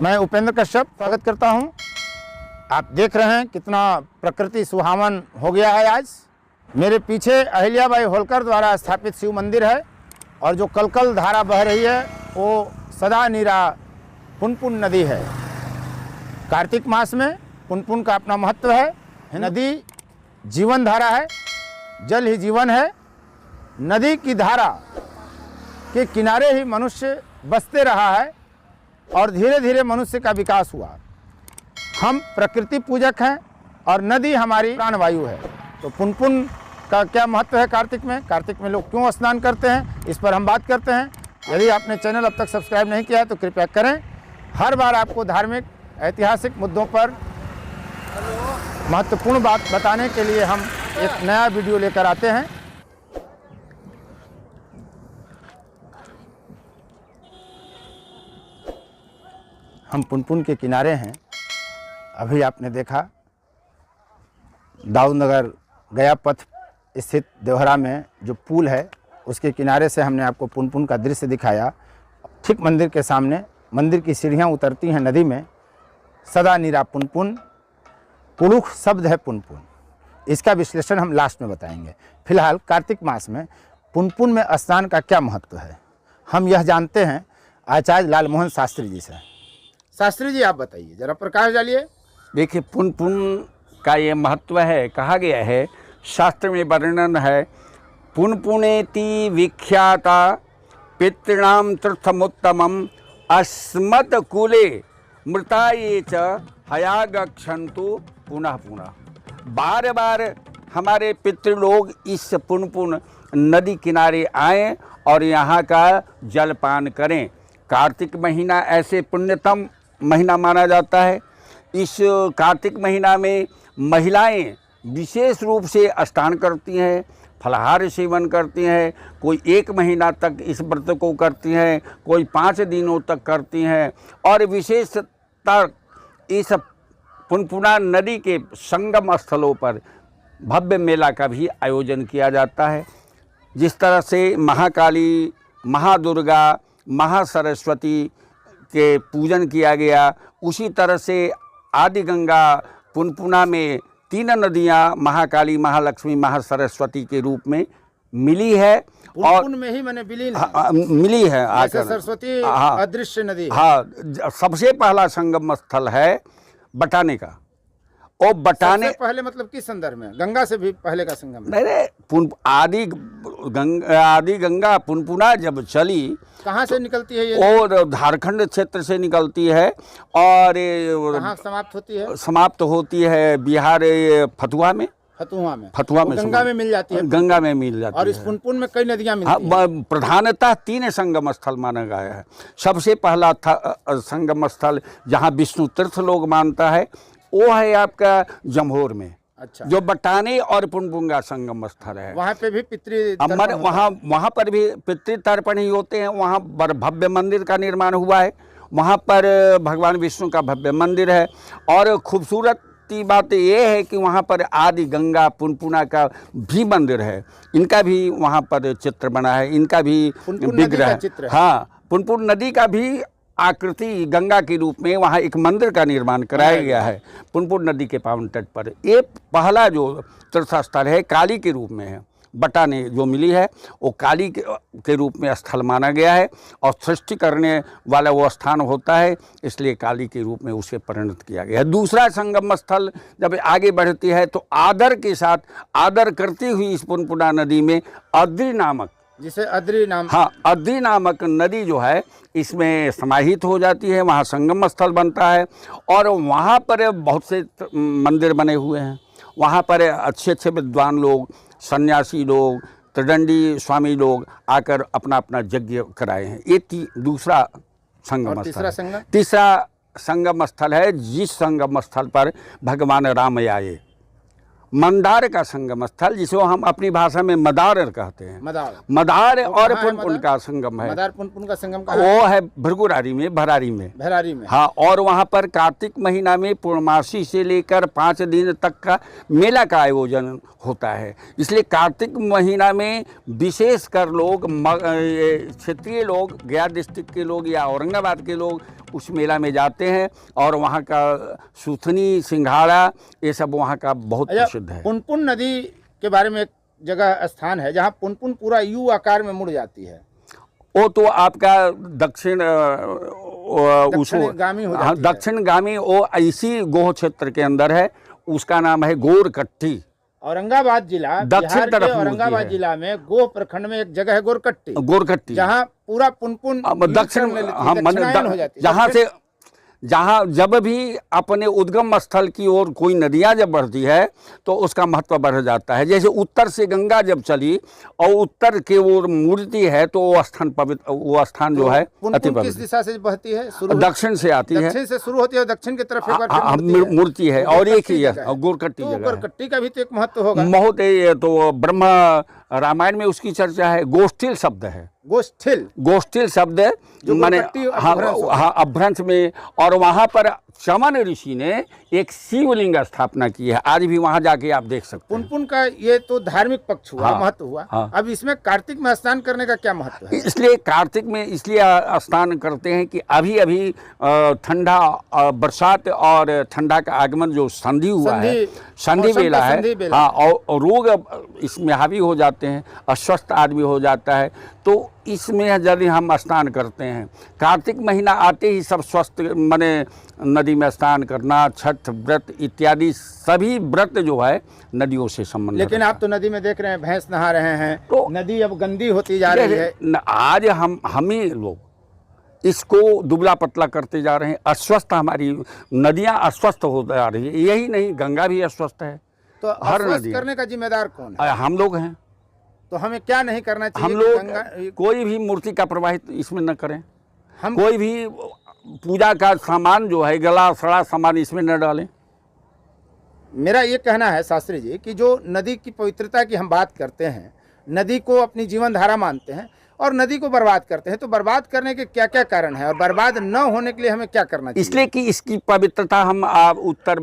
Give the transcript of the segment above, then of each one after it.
मैं उपेंद्र कश्यप स्वागत करता हूं। आप देख रहे हैं कितना प्रकृति सुहावन हो गया है। आज मेरे पीछे अहिल्याबाई होलकर द्वारा स्थापित शिव मंदिर है और जो कलकल धारा बह रही है वो सदा नीरा पुनपुन नदी है। कार्तिक मास में पुनपुन का अपना महत्व है। नदी जीवन धारा है, जल ही जीवन है। नदी की धारा के किनारे ही मनुष्य बसते रहा है और धीरे धीरे मनुष्य का विकास हुआ। हम प्रकृति पूजक हैं और नदी हमारी प्राणवायु है। तो पुनपुन का क्या महत्व है कार्तिक में लोग क्यों स्नान करते हैं, इस पर हम बात करते हैं। यदि आपने चैनल अब तक सब्सक्राइब नहीं किया है तो कृपया करें। हर बार आपको धार्मिक ऐतिहासिक मुद्दों पर महत्वपूर्ण बात बताने के लिए हम एक नया वीडियो लेकर आते हैं। हम पुनपुन के किनारे हैं। अभी आपने देखा दाऊदनगर गया पथ स्थित देवहरा में जो पुल है उसके किनारे से हमने आपको पुनपुन का दृश्य दिखाया। ठीक मंदिर के सामने मंदिर की सीढ़ियाँ उतरती हैं नदी में। सदा नीरा पुनपुन, पुरुष शब्द है पुनपुन। इसका विश्लेषण हम लास्ट में बताएंगे। फिलहाल कार्तिक मास में पुनपुन में स्नान का क्या महत्व है हम यह जानते हैं आचार्य लालमोहन शास्त्री जी से। शास्त्री जी आप बताइए, जरा प्रकाश डालिए। देखिए, पुनपुन का ये महत्व है। कहा गया है, शास्त्र में वर्णन है, पुनपुनेति विख्याता पितृणाम तीर्थमुत्तमम अस्मत् कुले मृता ये च हयागच्छन्तु पुनः पुनः। बार बार हमारे पितृलोग इस पुनपुन नदी किनारे आएँ और यहाँ का जलपान करें। कार्तिक महीना ऐसे पुण्यतम महीना माना जाता है। इस कार्तिक महीना में महिलाएं विशेष रूप से स्नान करती हैं, फलाहार सेवन करती हैं। कोई 1 महीना तक इस व्रत को करती हैं, कोई 5 दिनों तक करती हैं। और विशेषतः इस पुनपुना नदी के संगम स्थलों पर भव्य मेला का भी आयोजन किया जाता है। जिस तरह से महाकाली, महादुर्गा, महासरस्वती के पूजन किया गया, उसी तरह से आदि गंगा पुनपुना में 3 नदियां महाकाली, महालक्ष्मी, महासरस्वती के रूप में मिली है। और में ही मैंने विलीन मिली है आकर। सरस्वती अदृश्य नदी। हाँ, सबसे पहला संगम स्थल है बटाने का। और बटाने पहले मतलब किस संदर्भ में? गंगा से भी पहले का संगम? नहीं, आदि गंगा पुनपुना जब चली, कहाँ से निकलती है ये? और झारखंड क्षेत्र से निकलती है और कहाँ समाप्त होती है? समाप्त होती है बिहार फतुहा में गंगा में मिल जाती है। गंगा में मिल जाती है। और इस पुनपुन में कई नदियां मिलती हैं। प्रधानतः 3 संगम स्थल माना गया है। सबसे पहला संगम स्थल जहाँ विष्णु तीर्थ लोग मानता है वो है आपका जमहोर में। अच्छा। जो बटाने और पुनपुन का संगम स्थल है, वहाँ पे भी वहाँ पर भी पितृतर्पण ही होते हैं। वहाँ पर भव्य मंदिर का निर्माण हुआ है। वहाँ पर भगवान विष्णु का भव्य मंदिर है। और खूबसूरत बात यह है कि वहाँ पर आदि गंगा पुनपुना का भी मंदिर है। इनका भी वहाँ पर चित्र बना है, इनका भी विग्रह है। हाँ, पुनपुन नदी का भी आकृति गंगा के रूप में वहाँ एक मंदिर का निर्माण कराया गया है पुनपुन नदी के पावन तट पर। ये पहला जो तीर्थस्थल है काली के रूप में है। बटाने जो मिली है वो काली के रूप में स्थल माना गया है और सृष्टि करने वाला वो स्थान होता है, इसलिए काली के रूप में उसे परिणत किया गया है। दूसरा संगम स्थल जब आगे बढ़ती है तो आदर के साथ आदर करती हुई इस पुनपुना नदी में अद्री नामक, जिसे अद्री नाम, हाँ, अद्री नामक नदी जो है इसमें समाहित हो जाती है। वहाँ संगम स्थल बनता है और वहाँ पर बहुत से मंदिर बने हुए हैं। वहाँ पर अच्छे अच्छे विद्वान लोग, सन्यासी लोग, त्रिदंडी स्वामी लोग आकर अपना अपना यज्ञ कराए हैं। ये दूसरा संगम स्थल। तीसरा संगम स्थल है जिस संगम स्थल पर भगवान राम आए। मंदार का संगम स्थल, जिसे हम अपनी भाषा में मदार कहते हैं। मदार और पुनपुन का संगम है। मदार पुनपुन का संगम वो है भृगुरारी में, भरारी में। हाँ, और वहाँ पर कार्तिक महीना में पूर्णमासी से लेकर 5 दिन तक का मेला का आयोजन होता है। इसलिए कार्तिक महीना में विशेषकर लोग, क्षेत्रीय लोग, गया डिस्ट्रिक्ट के लोग या औरंगाबाद के लोग उस मेला में जाते हैं और वहाँ का सूथनी, सिंघाड़ा, ये सब वहाँ का बहुत प्रसिद्ध है। पुनपुन नदी के बारे में एक जगह स्थान है जहाँ पुनपुन पूरा यू आकार में मुड़ जाती है। वो तो आपका दक्षिणगामी वो इसी गोह क्षेत्र के अंदर है। उसका नाम है गोरकट्टी। औरंगाबाद जिला, दक्षिण तरफ औरंगाबाद जिला में गोह प्रखंड में एक जगह है गोरकट्टी, जहाँ पूरा पुनपुन दक्षिण हो जाती है। जहाँ जब भी अपने उद्गम स्थल की ओर कोई नदियाँ जब बढ़ती है तो उसका महत्व बढ़ जाता है। जैसे उत्तर से गंगा जब चली और उत्तर की ओर मुड़ती है तो वो स्थान पवित्र, वो स्थान जो है अति पवित्र। किस दिशा से बहती है? दक्षिण से आती है, दक्षिण से शुरू होती है, दक्षिण की तरफ एक बार मुड़ती है। और एक ही है गोरकट्टी जगह। गोरकट्टी का भी तो एक महत्व होगा। बहुत तो ब्रह्म रामायण में उसकी चर्चा है। गोष्ठिल शब्द है, गोष्ठिल शब्द माने हाँ अभ्रंश में। और वहाँ पर चमन ऋषि ने एक शिवलिंग स्थापना की है। आज भी वहाँ जाके आप देख सकते हैं। पुनपुन का ये तो धार्मिक पक्ष हुआ, महत्व हुआ। अब इसमें कार्तिक में स्नान करने का क्या महत्व है? इसलिए कार्तिक में इसलिए स्नान करते हैं कि अभी अभी ठंडा, बरसात और ठंडा का आगमन जो संधि हुआ है, संधि बेला है। हाँ, और रोग इसमें हावी हो जाते हैं, अस्वस्थ आदमी हो जाता है। तो इसमें यदि हम स्नान करते हैं, कार्तिक महीना आते ही सब स्वस्थ, माने नदी में स्नान करना, छठ व्रत इत्यादि सभी व्रत जो है नदियों से संबंधित। लेकिन आप तो नदी में देख रहे हैं भैंस नहा रहे हैं, तो नदी अब गंदी होती जा रही है। आज हम ही लोग इसको दुबला पतला करते जा रहे हैं। अस्वस्थ हमारी नदियाँ अस्वस्थ हो जा रही है। यही नहीं, गंगा भी अस्वस्थ है। तो हर नदी करने का जिम्मेदार कौन है? हम लोग हैं। तो हमें क्या नहीं करना चाहिए? हम लोग कोई भी मूर्ति का प्रवाहित इसमें न करें। हम कोई भी पूजा का सामान जो है, गला सड़ा सामान इसमें न डालें। मेरा ये कहना है शास्त्री जी कि जो नदी की पवित्रता की हम बात करते हैं, नदी को अपनी जीवन धारा मानते हैं और नदी को बर्बाद करते हैं, तो बर्बाद करने के क्या क्या कारण है और बर्बाद न होने के लिए हमें क्या करना चाहिए? इसलिए कि इसकी पवित्रता हम उत्तर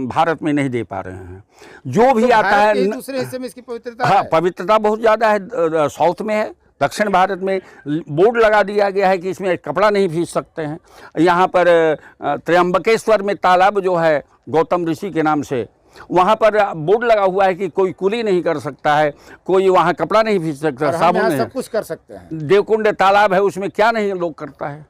भारत में नहीं दे पा रहे हैं। जो भी आता है दूसरे हिस्से में इसकी पवित्रता, हाँ, पवित्रता बहुत ज़्यादा है। साउथ में है, दक्षिण भारत में बोर्ड लगा दिया गया है कि इसमें कपड़ा नहीं भीग सकते हैं। यहाँ पर त्र्यंबकेश्वर में तालाब जो है गौतम ऋषि के नाम से, वहाँ पर बोर्ड लगा हुआ है कि कोई कुली नहीं कर सकता है, कोई वहाँ कपड़ा नहीं भीग सकता, साबुन नहीं, सब कुछ कर सकते हैं। देवकुंड तालाब है, उसमें क्या नहीं लोग करता है।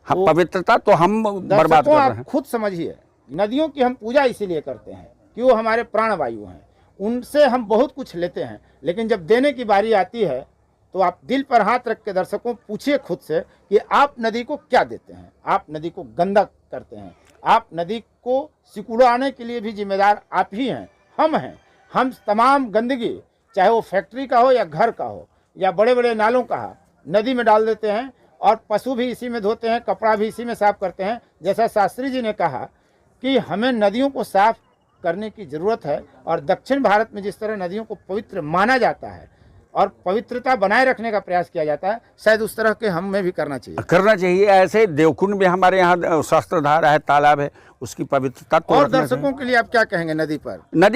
हाँ, पवित्रता तो हम बर्बाद कर रहे हैं। खुद समझिए, नदियों की हम पूजा इसीलिए करते हैं कि वो हमारे प्राणवायु हैं, उनसे हम बहुत कुछ लेते हैं। लेकिन जब देने की बारी आती है तो आप दिल पर हाथ रख के दर्शकों पूछिए खुद से कि आप नदी को क्या देते हैं? आप नदी को गंदा करते हैं। आप नदी को सिकुड़ाने के लिए भी जिम्मेदार आप ही हैं, हम हैं। हम तमाम गंदगी, चाहे वो फैक्ट्री का हो या घर का हो या बड़े बड़े नालों का हो, नदी में डाल देते हैं और पशु भी इसी में धोते हैं, कपड़ा भी इसी में साफ करते हैं। जैसा शास्त्री जी ने कहा कि हमें नदियों को साफ करने की ज़रूरत है और दक्षिण भारत में जिस तरह नदियों को पवित्र माना जाता है और पवित्रता बनाए रखने का प्रयास किया जाता है, शायद उस तरह के हमें भी करना चाहिए। ऐसे देवकुंड में हमारे यहाँ शस्त्रधारा है, तालाब है, उसकी पवित्रता तो। और दर्शकों के लिए आप क्या कहेंगे? नदी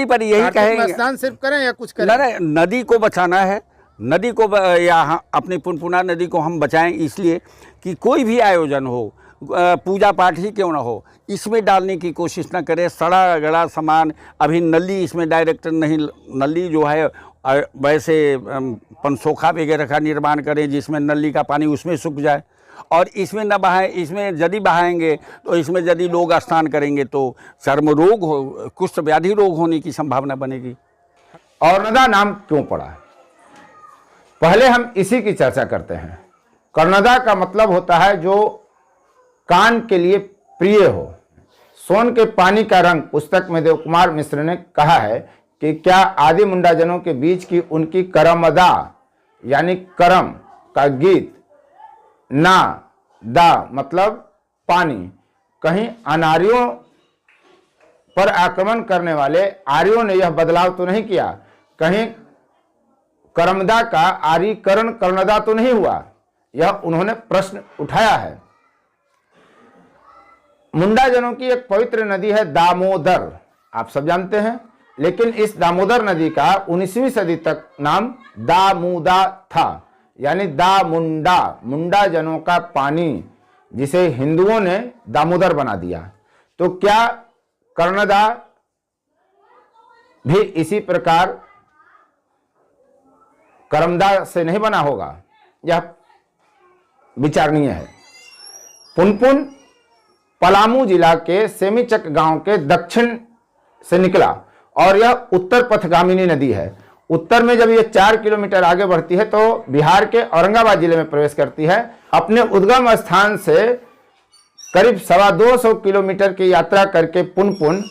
पर यही कहेंगे, स्नान सिर्फ करें या कुछ करें? नदी को बचाना है। नदी को या अपनी पुनपुना नदी को हम बचाएं, इसलिए कि कोई भी आयोजन हो, पूजा पाठ ही क्यों ना हो, इसमें डालने की कोशिश ना करें सड़ा गड़ा सामान। अभी नली इसमें डायरेक्ट नहीं, नली जो है वैसे पनसोखा वगैरह का निर्माण करें जिसमें नली का पानी उसमें सूख जाए और इसमें न बहाएं। इसमें यदि बहाएंगे तो इसमें यदि लोग स्नान करेंगे तो चर्म रोग हो, कुष्ठ व्याधि रोग होने की संभावना बनेगी। कर्णदा नाम क्यों पड़ा है? पहले हम इसी की चर्चा करते हैं। कर्णदा का मतलब होता है जो कान के लिए प्रिय हो। सोन के पानी का रंग पुस्तक में देव कुमार मिश्र ने कहा है कि क्या आदि मुंडाजनों के बीच की उनकी करमदा यानी करम का गीत, ना दा मतलब पानी, कहीं अनारियों पर आक्रमण करने वाले आर्यों ने यह बदलाव तो नहीं किया? कहीं करमदा का आर्यीकरण कर्णदा तो नहीं हुआ? यह उन्होंने प्रश्न उठाया है। मुंडा जनों की एक पवित्र नदी है दामोदर, आप सब जानते हैं, लेकिन इस दामोदर नदी का 19वीं सदी तक नाम दामुदा था, यानी दामुंडा, मुंडा जनों का पानी, जिसे हिंदुओं ने दामोदर बना दिया। तो क्या कर्णदा भी इसी प्रकार करमदा से नहीं बना होगा? यह विचारणीय है। पुनपुन पलामू जिला के सेमीचक गांव के दक्षिण से निकला और यह उत्तर पथगामिनी नदी है। उत्तर में जब यह 4 किलोमीटर आगे बढ़ती है तो बिहार के औरंगाबाद जिले में प्रवेश करती है। अपने उद्गम स्थान से करीब 225 किलोमीटर की यात्रा करके पुनपुन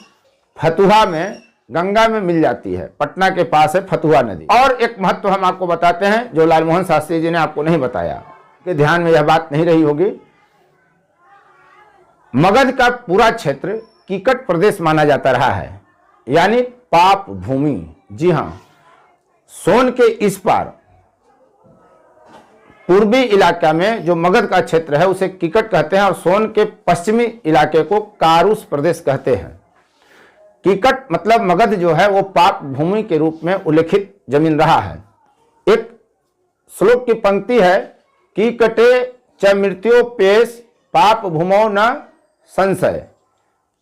फतुहा में गंगा में मिल जाती है। पटना के पास है फतुहा नदी। और एक महत्व हम आपको बताते हैं जो लालमोहन शास्त्री जी ने आपको नहीं बताया, कि ध्यान में यह बात नहीं रही होगी। मगध का पूरा क्षेत्र कीकट प्रदेश माना जाता रहा है, यानी पाप भूमि। जी हां, सोन के इस पार पूर्वी इलाका में जो मगध का क्षेत्र है उसे कीकट कहते हैं और सोन के पश्चिमी इलाके को कारूस प्रदेश कहते हैं। कीकट मतलब मगध जो है वो पाप भूमि के रूप में उल्लेखित जमीन रहा है। एक श्लोक की पंक्ति है, कीकटे च मृत्योपेश पाप भूमौ न संशय,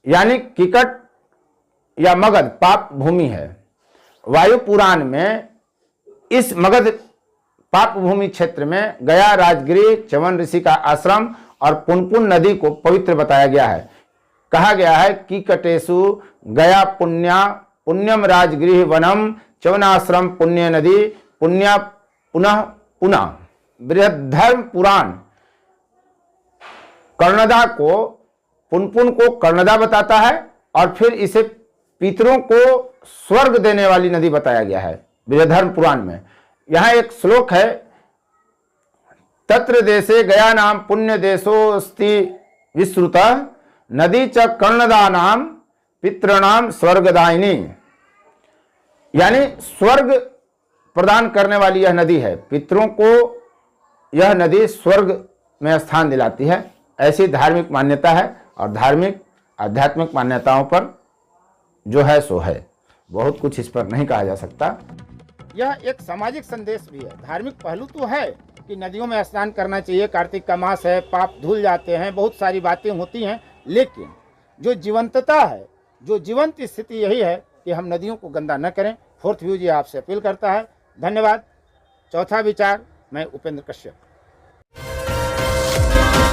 यानी कीकट या मगध पाप भूमि है। वायु पुराण में इस मगध पाप भूमि क्षेत्र में गया राजगृह, च्यवन ऋषि का आश्रम और पुनपुन नदी को पवित्र बताया गया है। कहा गया है कि कीकटेषु गया पुण्या पुण्यम राजगृह वनम च्यवनाश्रम पुण्य नदी पुण्या पुनः पुनः। बृहद्धर्म पुराण कर्णदा को, पुनपुन को कर्णदा बताता है और फिर इसे पितरों को स्वर्ग देने वाली नदी बताया गया है बृहद्धर्म पुराण में। यहां एक श्लोक है, तत्र देशे गया नाम पुण्य देशोस्ति विश्रुत नदी च कर्णदा नाम पितृणाम स्वर्गदायिनी, यानी स्वर्ग प्रदान करने वाली यह नदी है। पितरों को यह नदी स्वर्ग में स्थान दिलाती है। ऐसी धार्मिक मान्यता है और धार्मिक आध्यात्मिक मान्यताओं पर जो है सो है, बहुत कुछ इस पर नहीं कहा जा सकता। यह एक सामाजिक संदेश भी है। धार्मिक पहलू तो है कि नदियों में स्नान करना चाहिए, कार्तिक का मास है, पाप धुल जाते हैं, बहुत सारी बातें होती हैं, लेकिन जो जीवंतता है, जो जीवंत स्थिति यही है कि हम नदियों को गंदा न करें। फोर्थ व्यू जी आपसे अपील करता है। धन्यवाद। चौथा विचार, मैं उपेंद्र कश्यप।